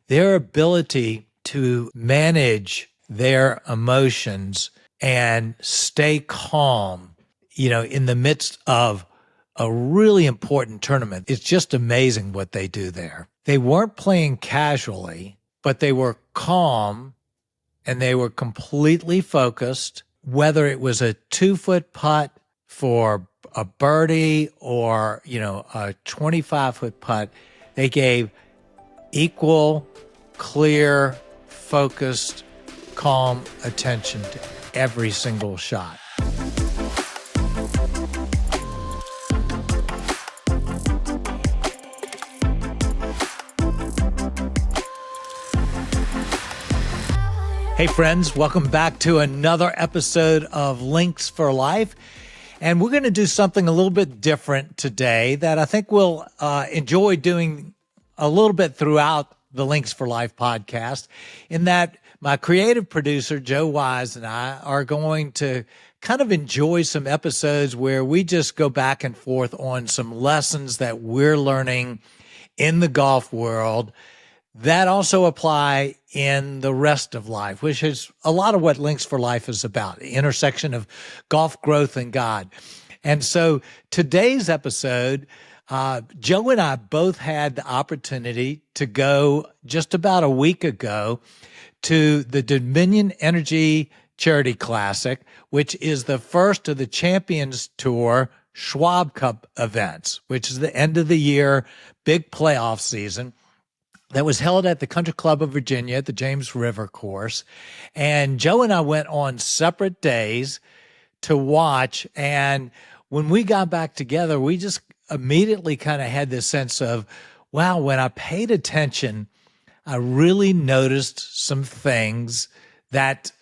their ability to manage their emotions and stay calm, in the midst of a really important tournament. It's just amazing what they do there. They weren't playing casually, but they were calm and they were completely focused, whether it was a 2-foot putt for a birdie or, a 25-foot putt. They gave equal, clear, focused, calm attention to every single shot. Hey friends, welcome back to another episode of Links for Life. And we're going to do something a little bit different today that I think we'll enjoy doing a little bit throughout the Links for Life podcast, in that my creative producer, Joe Wise, and I are going to kind of enjoy some episodes where we just go back and forth on some lessons that we're learning in the golf world that also apply in the rest of life, which is a lot of what Links for Life is about, the intersection of golf growth and God. And so today's episode, Joe and I both had the opportunity to go just about a week ago to the Dominion Energy Charity Classic, which is the first of the Champions Tour Schwab Cup events, which is the end of the year, big playoff season. That was held at the Country Club of Virginia at the James River course. And Joe and I went on separate days to watch. And when we got back together, we just immediately kind of had this sense of, wow, when I paid attention, I really noticed some things that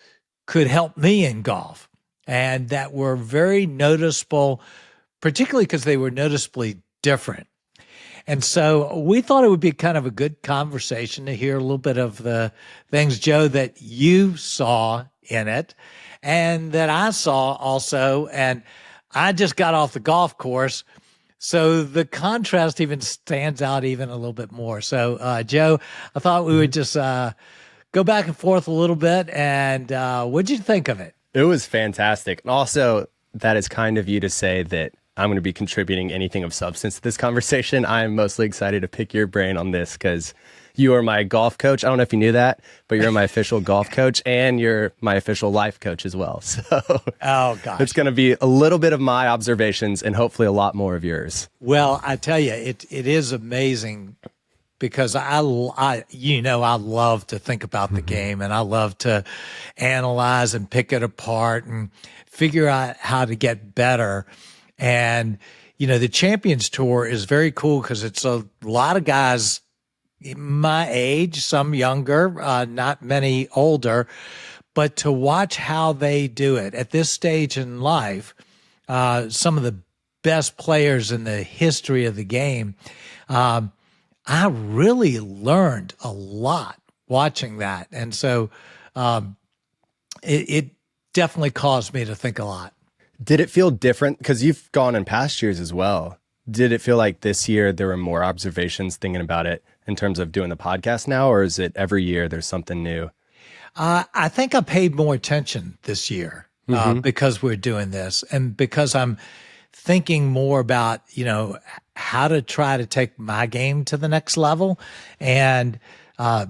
could help me in golf and that were very noticeable, particularly because they were noticeably different. And so we thought it would be kind of a good conversation to hear a little bit of the things, Joe, that you saw in it and that I saw also. And I just got off the golf course, so the contrast even stands out even a little bit more. So, Joe, I thought we would just go back and forth a little bit. And what'd you think of it? It was fantastic. And also, that is kind of you to say that I'm going to be contributing anything of substance to this conversation. I'm mostly excited to pick your brain on this because you are my golf coach. I don't know if you knew that, but you're my official golf coach and you're my official life coach as well. So oh, gosh. It's going to be a little bit of my observations and hopefully a lot more of yours. Well, I tell you, it is amazing because I love to think about the game and I love to analyze and pick it apart and figure out how to get better. And, the Champions Tour is very cool because it's a lot of guys my age, some younger, not many older, but to watch how they do it at this stage in life, some of the best players in the history of the game, I really learned a lot watching that. And so it definitely caused me to think a lot. Did it feel different? Because you've gone in past years as well. Did it feel like this year there were more observations thinking about it in terms of doing the podcast now, or is it every year there's something new? I think I paid more attention this year because we're doing this and because I'm thinking more about, how to try to take my game to the next level. And I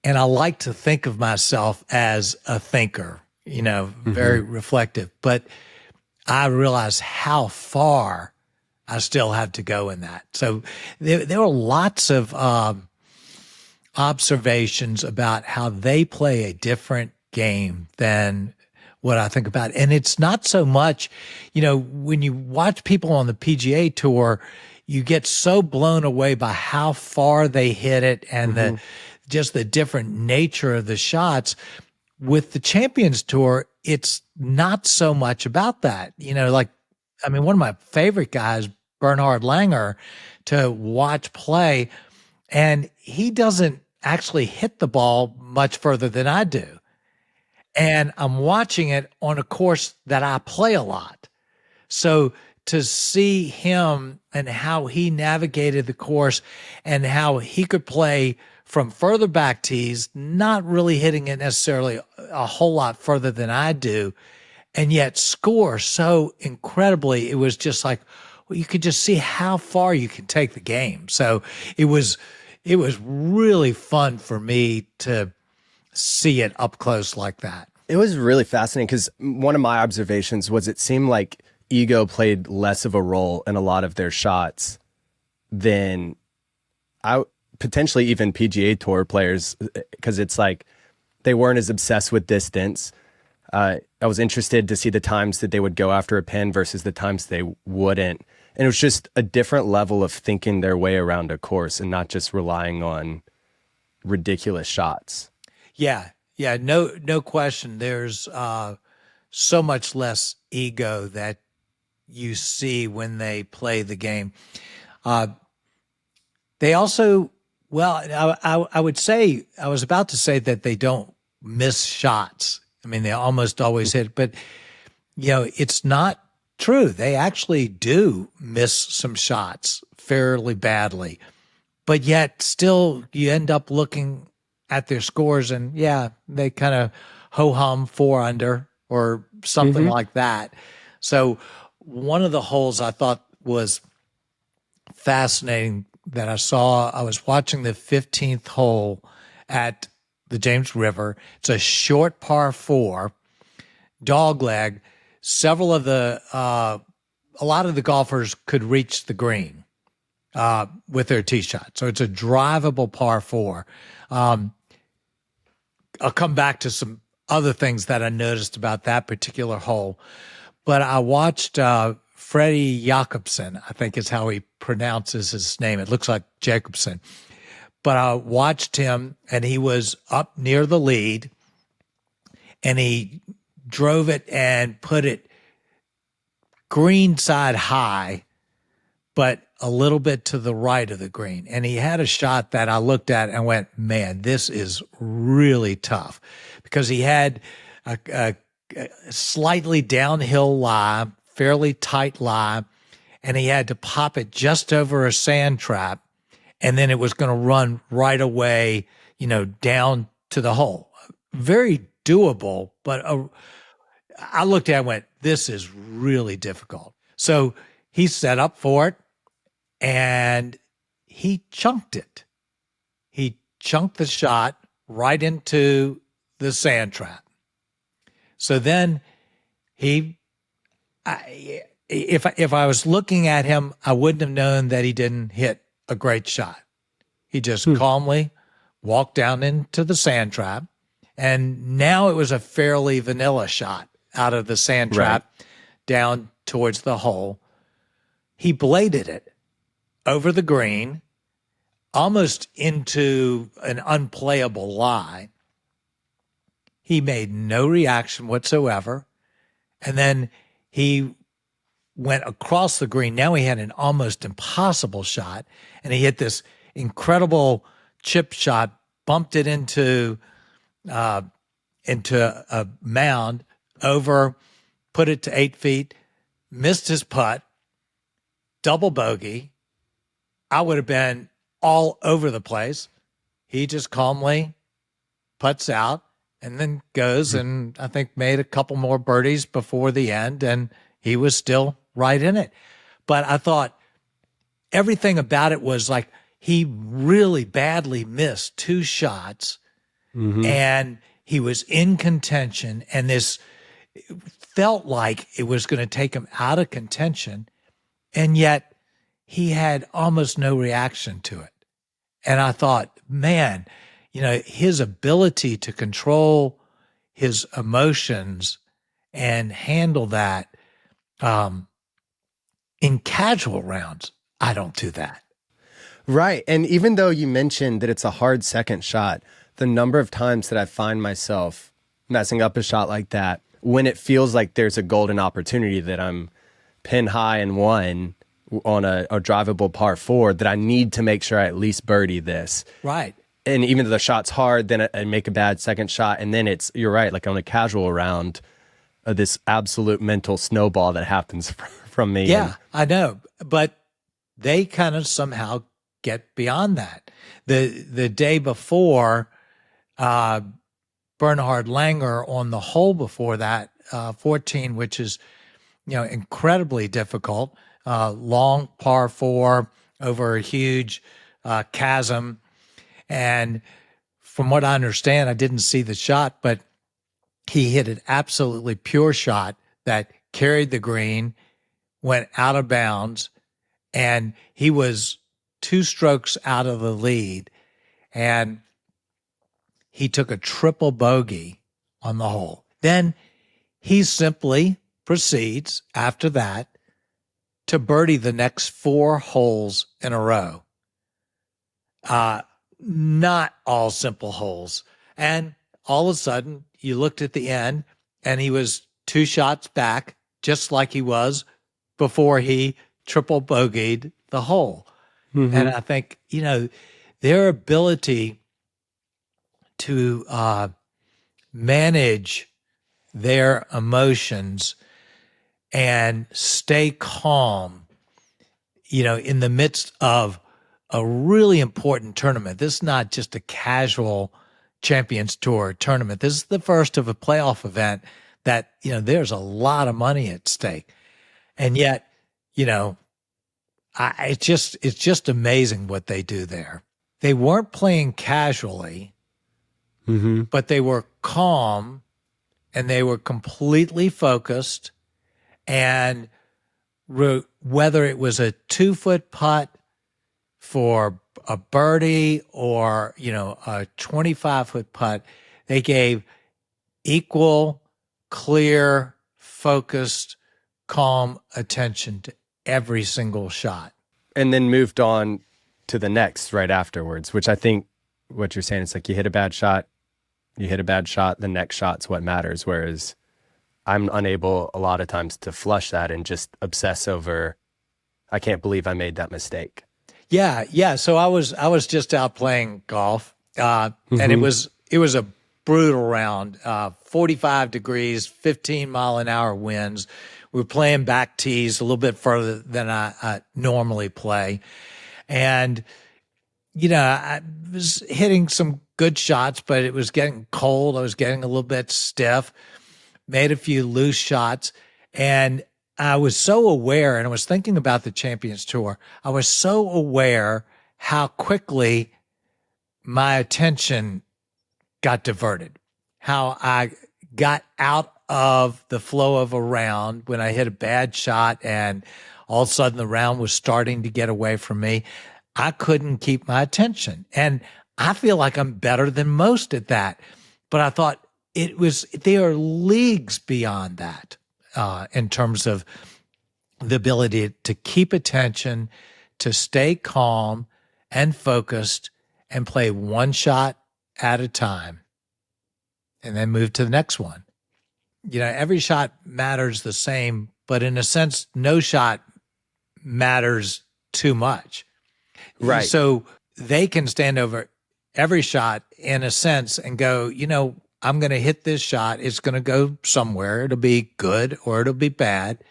like to think of myself as a thinker, very reflective, but I realize how far I still have to go in that. So there were lots of observations about how they play a different game than what I think about. And it's not so much, when you watch people on the PGA Tour, you get so blown away by how far they hit it and just the different nature of the shots. With the Champions Tour, it's not so much about that. One of my favorite guys, Bernhard Langer, to watch play, and he doesn't actually hit the ball much further than I do. And I'm watching it on a course that I play a lot. So to see him and how he navigated the course and how he could play from further back tees, not really hitting it necessarily a whole lot further than I do, and yet score so incredibly. It was just like, well, you could just see how far you can take the game. So it was really fun for me to see it up close like that. It was really fascinating because one of my observations was it seemed like ego played less of a role in a lot of their shots than potentially even PGA Tour players, because it's like they weren't as obsessed with distance. I was interested to see the times that they would go after a pin versus the times they wouldn't. And it was just a different level of thinking their way around a course and not just relying on ridiculous shots. Yeah, no question. There's so much less ego that you see when they play the game. They also, well, I would say, I was about to say that they don't miss shots. I mean, they almost always hit, but it's not true. They actually do miss some shots fairly badly, but yet still you end up looking at their scores and they kind of ho-hum 4 under or something like that. So one of the holes I thought was fascinating that I was watching the 15th hole at the James River. It's a short par 4, dogleg. A lot of the golfers could reach the green with their tee shot. So it's a drivable par 4. I'll come back to some other things that I noticed about that particular hole. But I watched Freddie Jacobson, I think is how he pronounces his name. It looks like Jacobson. But I watched him, and he was up near the lead, and he drove it and put it green side high, but a little bit to the right of the green. And he had a shot that I looked at and went, man, this is really tough, because he had a slightly downhill lie, fairly tight lie, and he had to pop it just over a sand trap, and then it was going to run right away, down to the hole. Very doable, but I looked at it and went, this is really difficult. So he set up for it, and he chunked it. He chunked the shot right into the sand trap. So then if I was looking at him, I wouldn't have known that he didn't hit a great shot. He just calmly walked down into the sand trap, and now it was a fairly vanilla shot out of the sand trap down towards the hole. He bladed it over the green, almost into an unplayable lie. He made no reaction whatsoever. And then he went across the green. Now he had an almost impossible shot, and he hit this incredible chip shot, bumped it into a mound, over, put it to 8 feet, missed his putt, double bogey. I would have been all over the place. He just calmly putts out and then goes and I think made a couple more birdies before the end, and he was still right in it. But I thought everything about it was like he really badly missed 2 shots, and he was in contention, and this felt like it was going to take him out of contention, and yet he had almost no reaction to it. And I thought, man, his ability to control his emotions and handle that in casual rounds, I don't do that. Right. And even though you mentioned that it's a hard second shot, the number of times that I find myself messing up a shot like that when it feels like there's a golden opportunity that I'm pin high and 1 on a drivable par 4, that I need to make sure I at least birdie this. Right. And even though the shot's hard, then I make a bad second shot. And then you're right, like on a casual round, this absolute mental snowball that happens from me. Yeah, I know. But they kind of somehow get beyond that. The day before, Bernhard Langer on the hole before that, 14, which is, incredibly difficult, long par four over a huge chasm. And from what I understand, I didn't see the shot, but he hit an absolutely pure shot that carried the green, went out of bounds, and he was 2 strokes out of the lead. And he took a triple bogey on the hole. Then he simply proceeds after that to birdie the next 4 holes in a row. Not all simple holes. And all of a sudden, you looked at the end, and he was 2 shots back, just like he was before he triple bogeyed the hole. Mm-hmm. And I think, their ability to manage their emotions and stay calm, in the midst of a really important tournament. This is not just a casual Champions Tour tournament. This is the first of a playoff event that, there's a lot of money at stake. And yet, it's just amazing what they do there. They weren't playing casually, mm-hmm. but they were calm and they were completely focused. And whether it was a 2-foot putt for a birdie or, a 25-foot putt, they gave equal, clear, focused, calm attention to every single shot. And then moved on to the next right afterwards, which I think what you're saying is like you hit a bad shot, the next shot's what matters. Whereas I'm unable a lot of times to flush that and just obsess over, I can't believe I made that mistake. Yeah. So I was just out playing golf, mm-hmm. and it was a brutal round, 45 degrees, 15-mile-an-hour winds. We were playing back tees a little bit further than I normally play. And, I was hitting some good shots, but it was getting cold. I was getting a little bit stiff, made a few loose shots. And I was so aware, and I was thinking about the Champions Tour, I was so aware how quickly my attention got diverted, how I got out of the flow of a round when I hit a bad shot and all of a sudden the round was starting to get away from me. I couldn't keep my attention. And I feel like I'm better than most at that. But I thought they are leagues beyond that in terms of the ability to keep attention, to stay calm and focused and play one shot at a time and then move to the next one. Every shot matters the same, but in a sense, no shot matters too much. Right. So they can stand over every shot in a sense and go, I'm going to hit this shot. It's going to go somewhere. It'll be good or it'll be bad.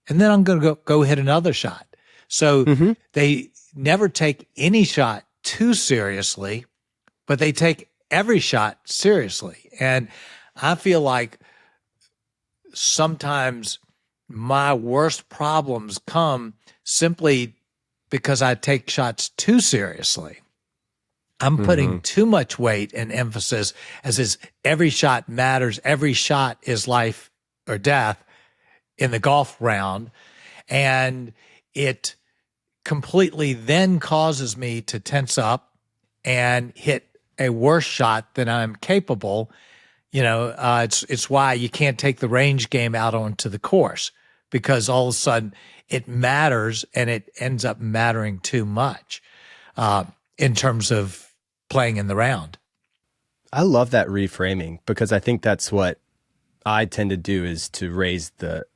And then I'm going to go hit another shot. So mm-hmm. they never take any shot too seriously, but they take every shot seriously. And I feel like sometimes my worst problems come simply because I take shots too seriously. I'm putting mm-hmm. too much weight and emphasis as is every shot matters. Every shot is life or death in the golf round. And it completely then causes me to tense up and hit a worse shot than I'm capable. It's why you can't take the range game out onto the course, because all of a sudden it matters and it ends up mattering too much in terms of playing in the round. I love that reframing, because I think that's what I tend to do, is to raise the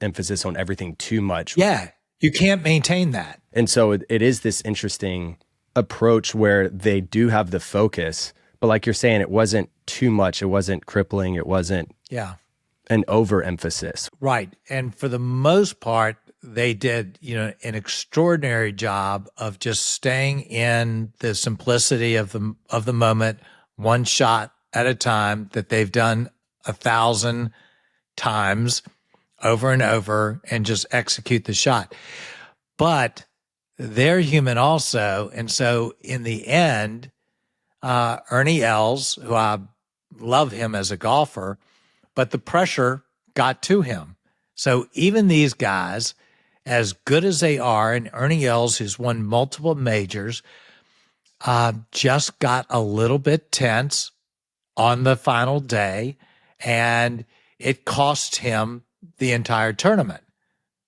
emphasis on everything too much. Yeah, you can't maintain that. And so it is this interesting approach where they do have the focus, but like you're saying, it wasn't too much. It wasn't crippling. It wasn't an overemphasis. Right. And for the most part, they did, an extraordinary job of just staying in the simplicity of the moment, one shot at a time that they've done 1,000 times over and over and just execute the shot. But they're human also. And so in the end, Ernie Els, who I love him as a golfer, but the pressure got to him. So even these guys, as good as they are, and Ernie Els, who's won multiple majors, just got a little bit tense on the final day, and it cost him the entire tournament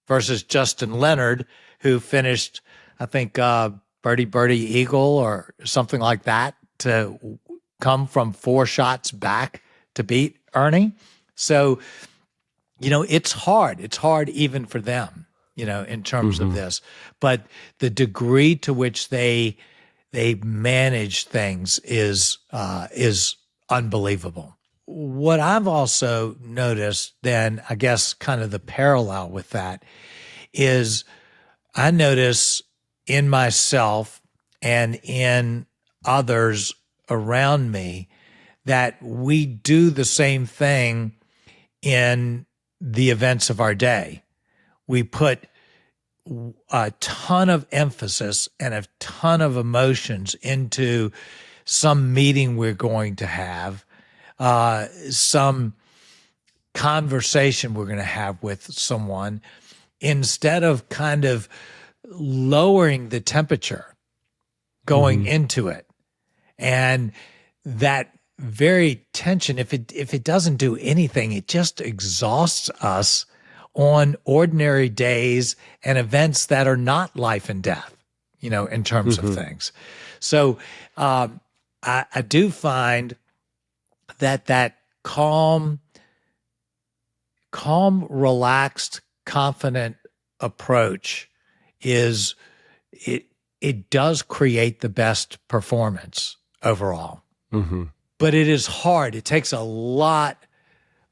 versus Justin Leonard, who finished, I think, birdie eagle or something like that to come from 4 shots back to beat Ernie. So, it's hard. It's hard even for them, in terms of this. But the degree to which they manage things is unbelievable. What I've also noticed then, I guess kind of the parallel with that, is I notice in myself and in others around me that we do the same thing in the events of our day. We put a ton of emphasis and a ton of emotions into some meeting we're going to have, some conversation we're going to have with someone, instead of kind of lowering the temperature going into it. And that very tension, if it doesn't do anything, it just exhausts us on ordinary days and events that are not life and death, in terms of things. So I do find that calm, relaxed, confident approach it does create the best performance overall. But it is hard. It takes a lot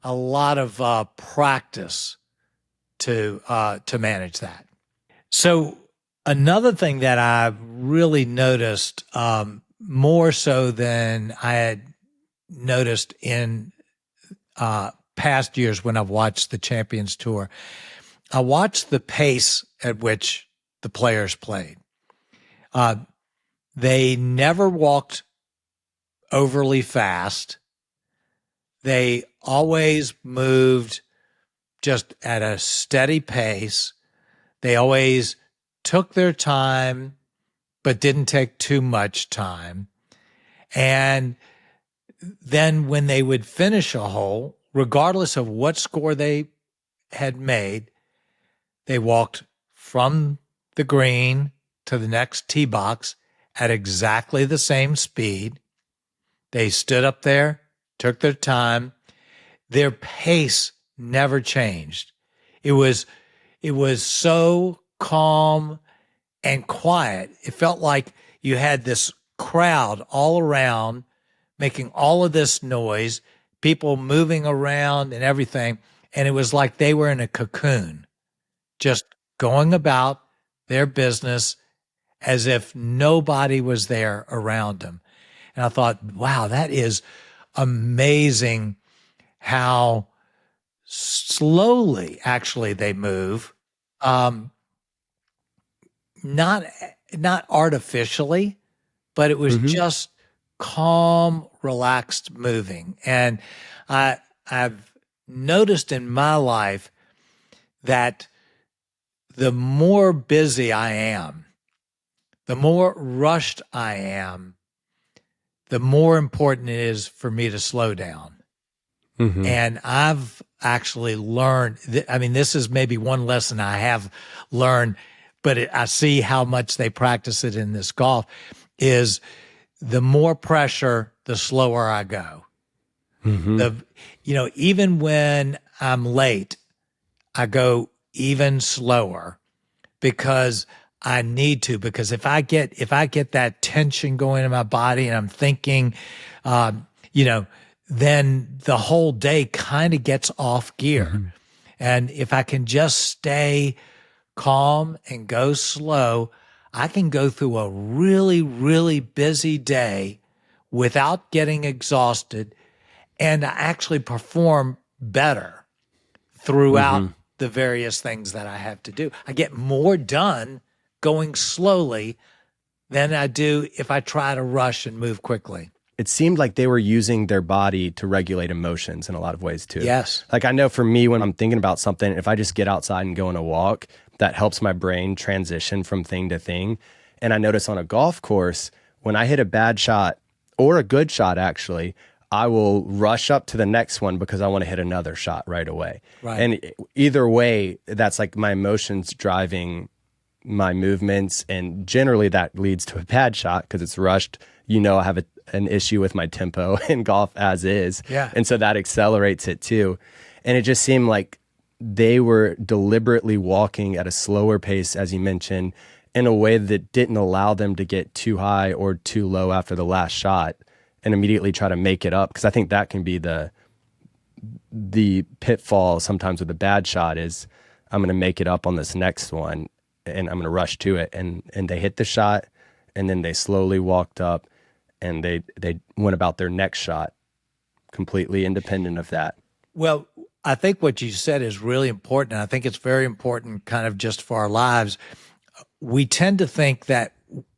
of practice to manage that. So another thing that I've really noticed, more so than I had noticed in past years when I've watched the Champions Tour, I watched the pace at which the players played. They never walked overly fast. They always moved just at a steady pace. They always took their time, but didn't take too much time. And then when they would finish a hole, regardless of what score they had made, they walked from the green to the next tee box at exactly the same speed. They stood up there, took their time. Their pace never changed. It was so calm and quiet. It felt like you had this crowd all around making all of this noise, people moving around and everything. And it was like they were in a cocoon, just going about their business as if nobody was there around them. And I thought, wow, that is amazing how slowly actually they move. Not artificially, but it was just calm, relaxed moving. And I've noticed in my life that the more busy I am, the more rushed I am, the more important it is for me to slow down. And I've actually learned, this is maybe one lesson I have learned, but I see how much they practice it in this golf, is the more pressure, the slower I go. Even when I'm late, I go even slower because I need to, because if I get that tension going in my body and I'm thinking, then the whole day kind of gets off gear. And if I can just stay calm and go slow, I can go through a really, really busy day without getting exhausted and I actually perform better throughout the various things that I have to do. I get more done going slowly than I do if I try to rush and move quickly. It seemed like they were using their body to regulate emotions in a lot of ways too. Yes. Like I know for me, when I'm thinking about something, if I just get outside and go on a walk, that helps my brain transition from thing to thing. And I notice on a golf course, when I hit a bad shot or a good shot, actually, I will rush up to the next one because I want to hit another shot right away. Right. And either way, that's like my emotions driving my movements. And generally that leads to a bad shot because it's rushed. You know, I have an issue with my tempo in golf as is. Yeah. And so that accelerates it too. And it just seemed like they were deliberately walking at a slower pace, as you mentioned, in a way that didn't allow them to get too high or too low after the last shot and immediately try to make it up. Because I think that can be the pitfall sometimes with a bad shot is I'm going to make it up on this next one and I'm going to rush to it. And they hit the shot and then they slowly walked up and they went about their next shot completely independent of that. Well, I think what you said is really important. I think it's very important kind of just for our lives. We tend to think that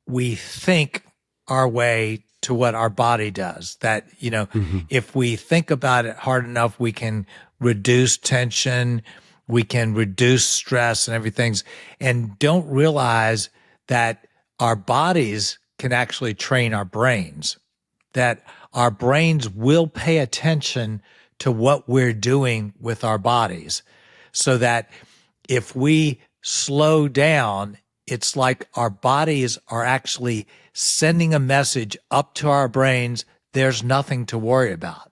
we think our way to what our body does, that, you know, if we think about it hard enough, we can reduce tension, we can reduce stress and everything, and don't realize that our bodies can actually train our brains, that our brains will pay attention to what we're doing with our bodies, so that if we slow down, it's like our bodies are actually sending a message up to our brains, there's nothing to worry about.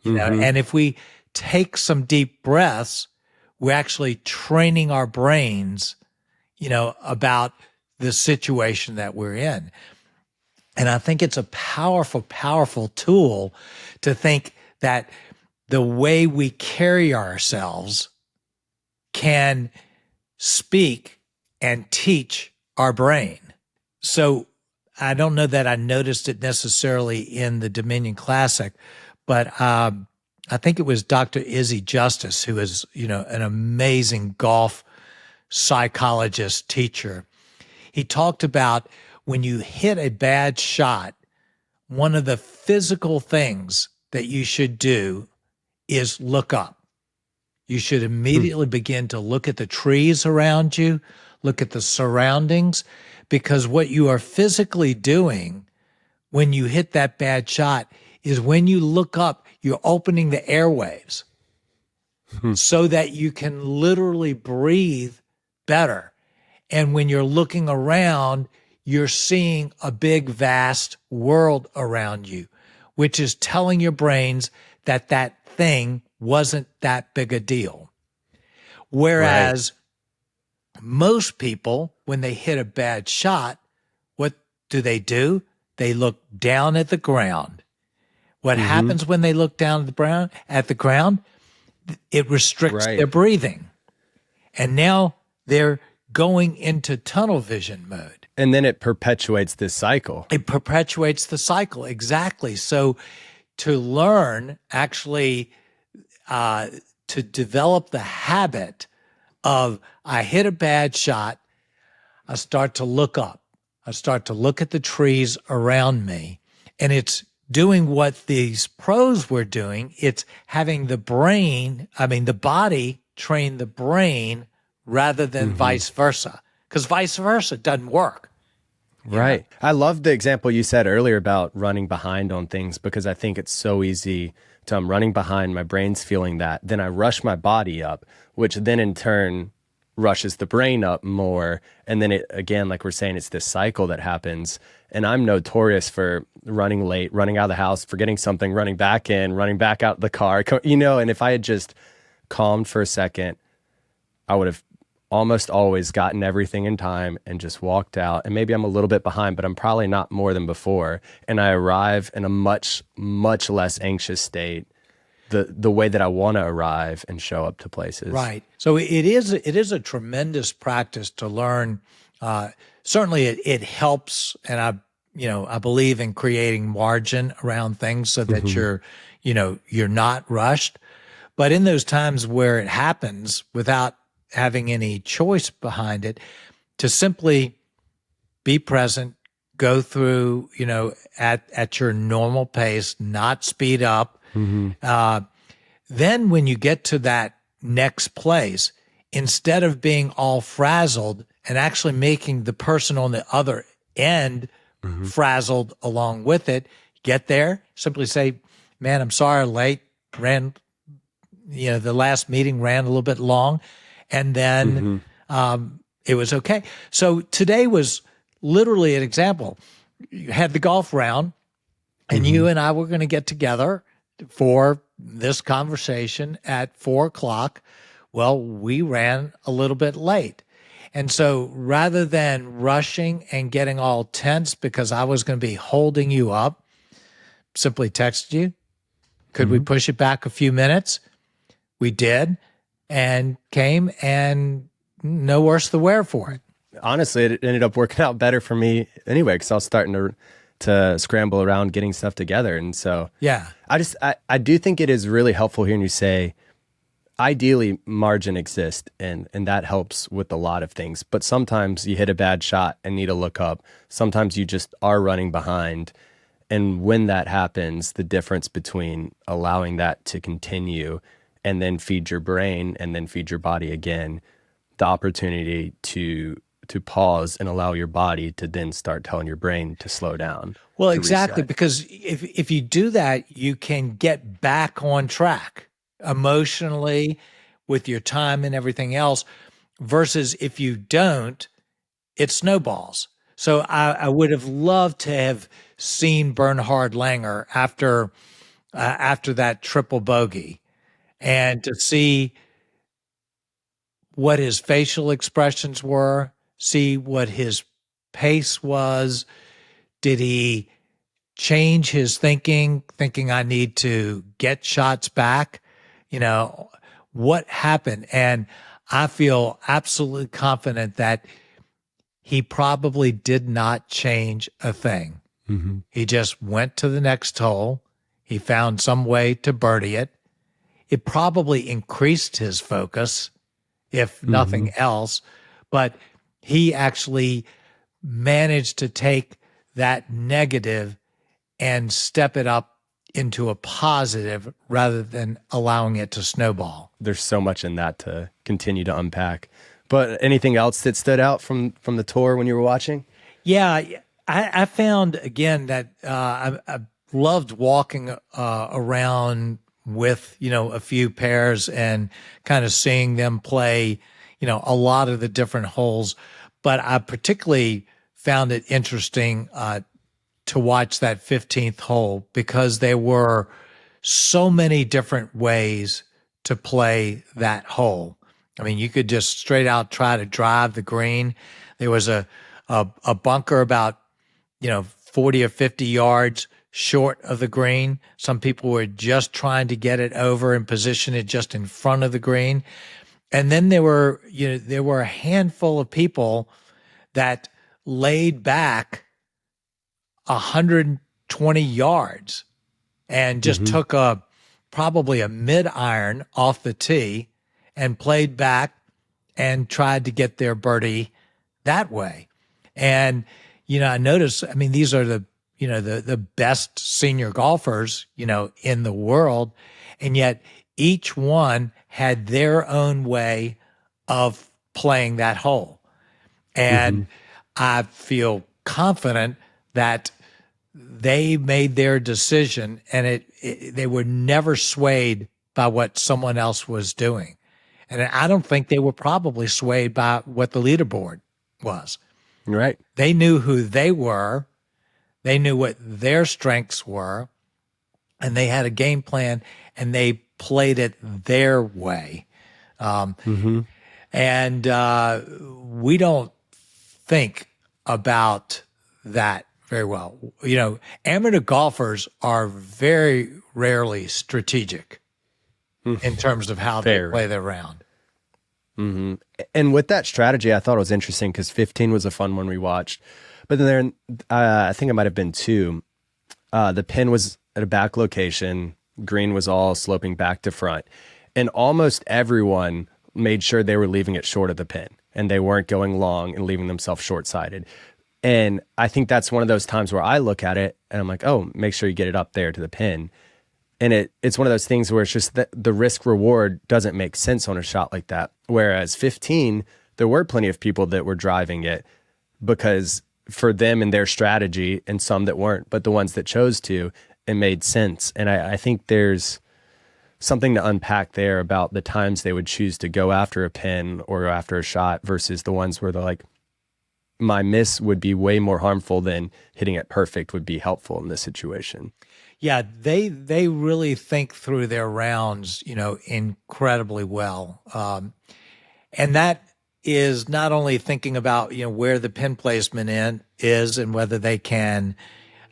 You know, and if we take some deep breaths, we're actually training our brains, you know, about the situation that we're in. And I think it's a powerful, powerful tool to think that the way we carry ourselves can speak and teach our brain. So I don't know that I noticed it necessarily in the Dominion Classic, but I think it was Dr. Izzy Justice, who is, you know, an amazing golf psychologist teacher. He talked about when you hit a bad shot, one of the physical things that you should do is look up. You should immediately begin to look at the trees around you, look at the surroundings, because what you are physically doing when you hit that bad shot is when you look up, you're opening the airwaves so that you can literally breathe better. And when you're looking around, you're seeing a big, vast world around you, which is telling your brains that that thing wasn't that big a deal. Whereas most people, when they hit a bad shot, what do? They look down at the ground. What happens when they look down at the ground? It restricts their breathing. And now they're going into tunnel vision mode. And then it perpetuates this cycle. It perpetuates the cycle, exactly. So to learn, actually, to develop the habit of, I hit a bad shot, I start to look up. I start to look at the trees around me. And it's doing what these pros were doing. It's having the body train the brain rather than vice versa. Because vice versa doesn't work. Right. I love the example you said earlier about running behind on things, because I think it's so easy to, I'm running behind, my brain's feeling that. Then I rush my body up, which then in turn rushes the brain up more. And then it, again, like we're saying, it's this cycle that happens. And I'm notorious for running late, running out of the house, forgetting something, running back in, running back out the car, you know, and if I had just calmed for a second, I would have almost always gotten everything in time and just walked out. And maybe I'm a little bit behind, but I'm probably not more than before. And I arrive in a much, much less anxious state the way that I want to arrive and show up to places. Right. So it is a tremendous practice to learn. Certainly it helps, and I believe in creating margin around things so that you're not rushed. But in those times where it happens without having any choice behind it, to simply be present, go through, at your normal pace, not speed up. Then when you get to that next place, instead of being all frazzled and actually making the person on the other end frazzled along with it, get there, simply say, man, I'm sorry, late, the last meeting ran a little bit long, and then it was okay. So today was literally an example. You had the golf round, and you and I were going to get together for this conversation at 4:00. Well, we ran a little bit late. And so rather than rushing and getting all tense because I was going to be holding you up, simply texted you. Could we push it back a few minutes? We did, and came, and no worse the wear for it. Honestly, it ended up working out better for me anyway, because I was starting to scramble around getting stuff together. And so Yeah. I do think it is really helpful hearing you say, ideally margin exists, and that helps with a lot of things. But sometimes you hit a bad shot and need to look up. Sometimes you just are running behind. And when that happens, the difference between allowing that to continue and then feed your brain and then feed your body again, the opportunity to pause and allow your body to then start telling your brain to slow down. Well, to exactly, reset. because if you do that, you can get back on track emotionally with your time and everything else, versus if you don't, it snowballs. So I would have loved to have seen Bernhard Langer after that triple bogey, and to see what his facial expressions were, see what his pace was. Did he change his thinking I need to get shots back? What happened? And I feel absolutely confident that he probably did not change a thing. He just went to the next hole. He found some way to birdie it. It probably increased his focus, if nothing else, but he actually managed to take that negative and step it up into a positive rather than allowing it to snowball. There's so much in that to continue to unpack. But anything else that stood out from the tour when you were watching? Yeah, I found, again, that I loved walking around with, a few pairs and kind of seeing them play, a lot of the different holes. But I particularly found it interesting to watch that 15th hole, because there were so many different ways to play that hole. I mean, you could just straight out try to drive the green. There was a bunker about 40 or 50 yards short of the green. Some people were just trying to get it over and position it just in front of the green. And then there were a handful of people that laid back 120 yards and just took probably a mid iron off the tee and played back and tried to get their birdie that way. And I noticed, I mean, these are the best senior golfers, in the world. And yet each one had their own way of playing that hole. And I feel confident that they made their decision, and they were never swayed by what someone else was doing. And I don't think they were probably swayed by what the leaderboard was. Right. They knew who they were. They knew what their strengths were, and they had a game plan, and they played it their way. And we don't think about that very well. Amateur golfers are very rarely strategic. in terms of how they play their round. Mm-hmm. And with that strategy, I thought it was interesting because 15 was a fun one we watched. But then I think it might have been 2. The pin was at a back location. Green was all sloping back to front. And almost everyone made sure they were leaving it short of the pin. And they weren't going long and leaving themselves short-sided. And I think that's one of those times where I look at it and I'm like, oh, make sure you get it up there to the pin. And it's one of those things where it's just that the risk reward doesn't make sense on a shot like that. Whereas 15, there were plenty of people that were driving it because for them and their strategy, and some that weren't, but the ones that chose to, it made sense. And I think there's something to unpack there about the times they would choose to go after a pin or after a shot versus the ones where they're like, my miss would be way more harmful than hitting it perfect would be helpful in this situation. Yeah, they really think through their rounds, incredibly well. And that is not only thinking about, where the pin placement is and whether they can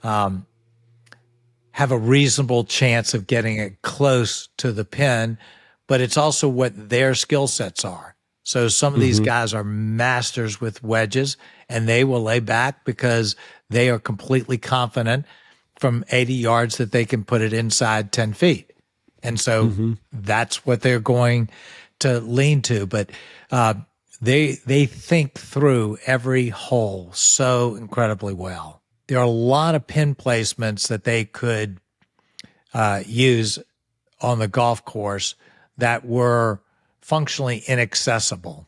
have a reasonable chance of getting it close to the pin, but it's also what their skill sets are. So some of these guys are masters with wedges, and they will lay back because they are completely confident from 80 yards that they can put it inside 10 feet. And so that's what they're going to lean to. But they think through every hole so incredibly well. There are a lot of pin placements that they could use on the golf course that were functionally inaccessible.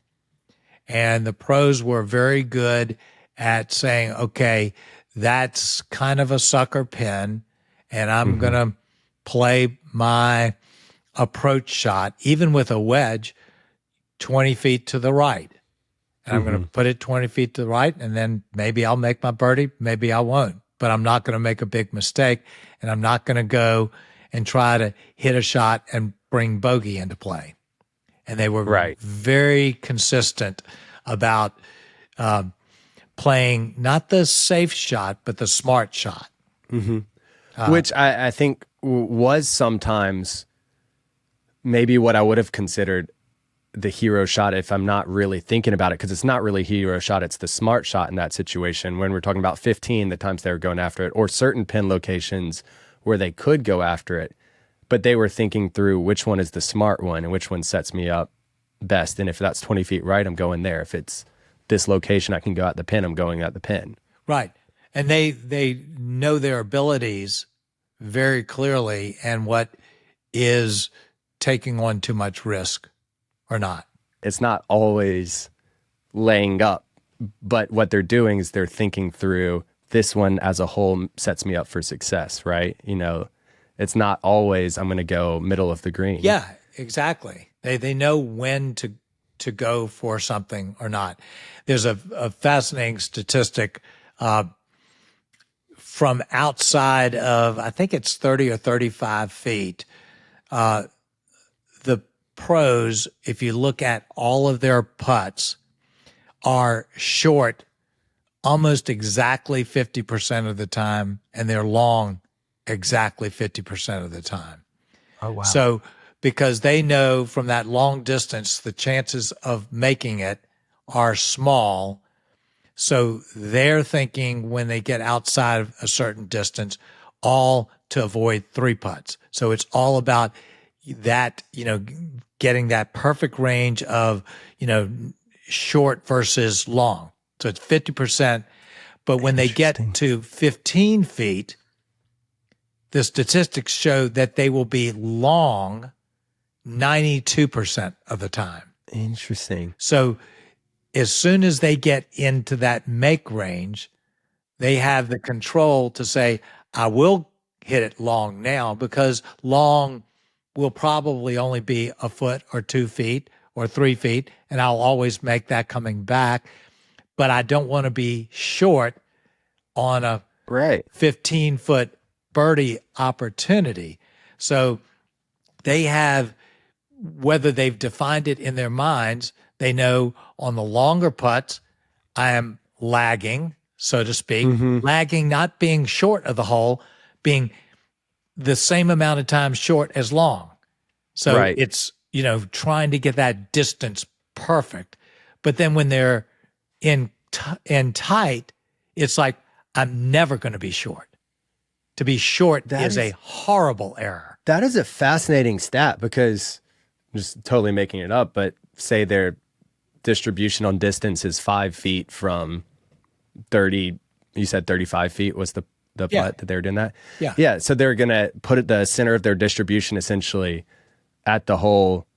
And the pros were very good at saying, okay, that's kind of a sucker pin, and I'm going to play my approach shot, even with a wedge, 20 feet to the right. And I'm going to put it 20 feet to the right, and then maybe I'll make my birdie, maybe I won't. But I'm not going to make a big mistake, and I'm not going to go and try to hit a shot and bring bogey into play. And they were very consistent about playing not the safe shot, but the smart shot. Which I think was sometimes maybe what I would have considered the hero shot if I'm not really thinking about it, because it's not really hero shot, it's the smart shot in that situation. When we're talking about 15, the times they were going after it, or certain pin locations where they could go after it, but they were thinking through which one is the smart one and which one sets me up best. And if that's 20 feet right, I'm going there. If it's this location, I can go at the pin, I'm going at the pin. Right. And they know their abilities very clearly and what is taking on too much risk or not. It's not always laying up, but what they're doing is they're thinking through this one as a whole sets me up for success, right? It's not always I'm going to go middle of the green. Yeah, exactly. They know when to go for something or not. There's a fascinating statistic from outside of, I think it's 30 or 35 feet. The pros, if you look at all of their putts, are short almost exactly 50% of the time, and they're long exactly 50% of the time. Oh, wow. So because they know from that long distance, the chances of making it are small. So they're thinking when they get outside of a certain distance, all to avoid three putts. So it's all about that, getting that perfect range of, short versus long. So it's 50%. But when they get to 15 feet, the statistics show that they will be long 92% of the time. Interesting. So as soon as they get into that make range, they have the control to say, I will hit it long now, because long will probably only be a foot or 2 feet or 3 feet, and I'll always make that coming back. But I don't want to be short on a 15-foot birdie opportunity. So they have, whether they've defined it in their minds, they know on the longer putts, I am lagging, so to speak, lagging, not being short of the hole, being the same amount of time short as long. So Right. it's, trying to get that distance perfect. But then when they're in tight, it's like, I'm never going to be short. To be short is a horrible error. That is a fascinating stat because I'm just totally making it up, but say their distribution on distance is 5 feet from 30, you said 35 feet was the putt that they were doing that? Yeah. Yeah. So they're going to put at the center of their distribution essentially at the hole,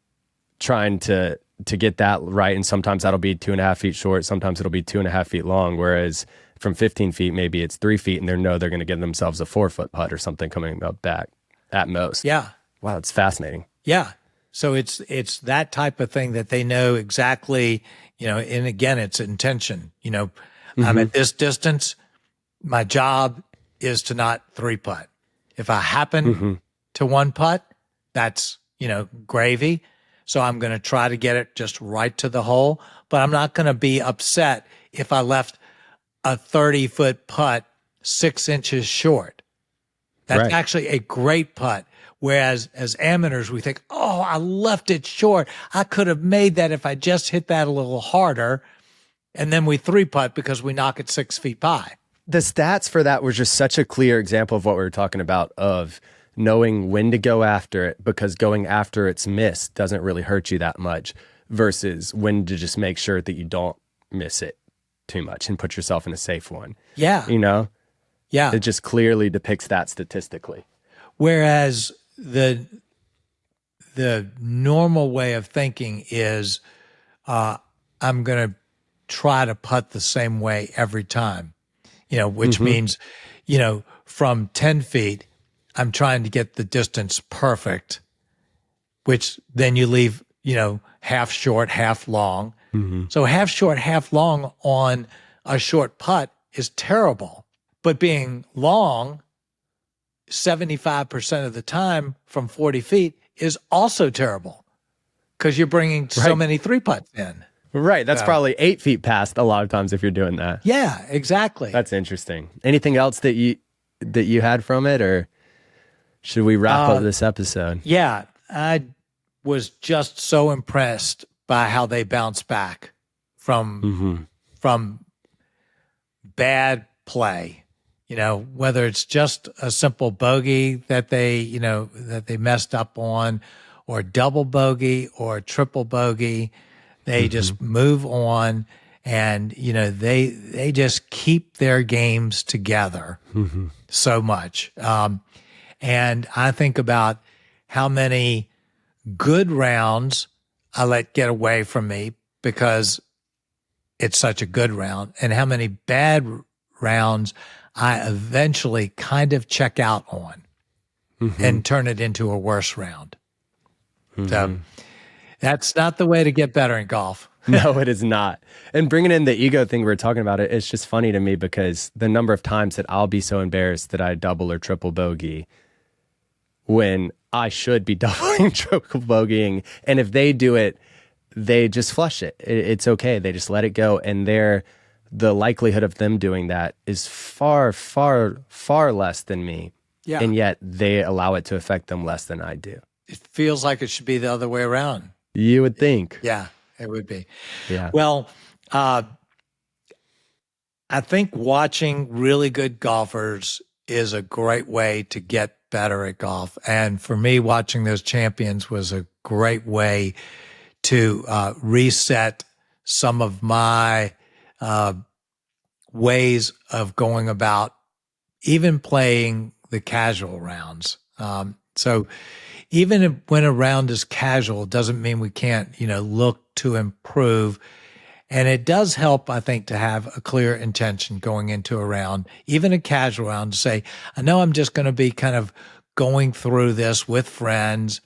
trying to get that right. And sometimes that'll be 2.5 feet short. Sometimes it'll be 2.5 feet long. Whereas from 15 feet, maybe it's 3 feet and they're going to give themselves a 4-foot putt or something coming up back at most. Yeah. Wow. It's fascinating. Yeah. So it's that type of thing that they know exactly, and again, it's intention. I'm at this distance. My job is to not 3-putt. If I happen to 1-putt, that's, gravy. So I'm going to try to get it just right to the hole, but I'm not going to be upset if I left a 30-foot putt 6 inches short. That's actually a great putt. Whereas as amateurs, we think, oh, I left it short. I could have made that if I just hit that a little harder. And then we 3-putt because we knock it 6 feet by. The stats for that were just such a clear example of what we were talking about, of knowing when to go after it, because going after its miss doesn't really hurt you that much, versus when to just make sure that you don't miss it too much and put yourself in a safe one. Yeah. Yeah. It just clearly depicts that statistically. Whereas the normal way of thinking is I'm going to try to putt the same way every time, which means, from 10 feet, I'm trying to get the distance perfect, which then you leave, half short, half long. So half short, half long on a short putt is terrible. But being long 75% of the time from 40 feet is also terrible because you're bringing so many 3-putts in. Right. That's probably 8 feet past a lot of times if you're doing that. Yeah, exactly. That's interesting. Anything else that you had from it, or should we wrap up this episode? Yeah, I was just so impressed by how they bounced back from bad play. Whether it's just a simple bogey that they messed up on, or double bogey or triple bogey, they just move on, and they just keep their games together so much. And I think about how many good rounds I let get away from me because it's such a good round, and how many bad rounds I eventually kind of check out on and turn it into a worse round. So that's not the way to get better in golf. No, it is not. And bringing in the ego thing we were talking about, it's just funny to me because the number of times that I'll be so embarrassed that I double or triple bogey when I should be doubling, triple bogeying. And if they do it, they just flush it. It's okay. They just let it go. And the likelihood of them doing that is far, far, far less than me. Yeah. And yet they allow it to affect them less than I do. It feels like it should be the other way around. You would think. Yeah, it would be. Yeah. Well, I think watching really good golfers is a great way to get better at golf. And for me, watching those champions was a great way to reset some of my ways of going about even playing the casual rounds. So even when a round is casual, doesn't mean we can't, look to improve. And it does help, I think, to have a clear intention going into a round, even a casual round, to say, I know I'm just going to be kind of going through this with friends.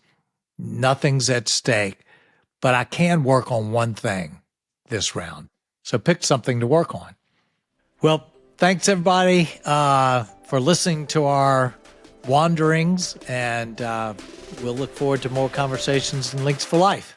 Nothing's at stake, but I can work on one thing this round. So pick something to work on. Well, thanks everybody for listening to our wanderings, and we'll look forward to more conversations in Links for Life.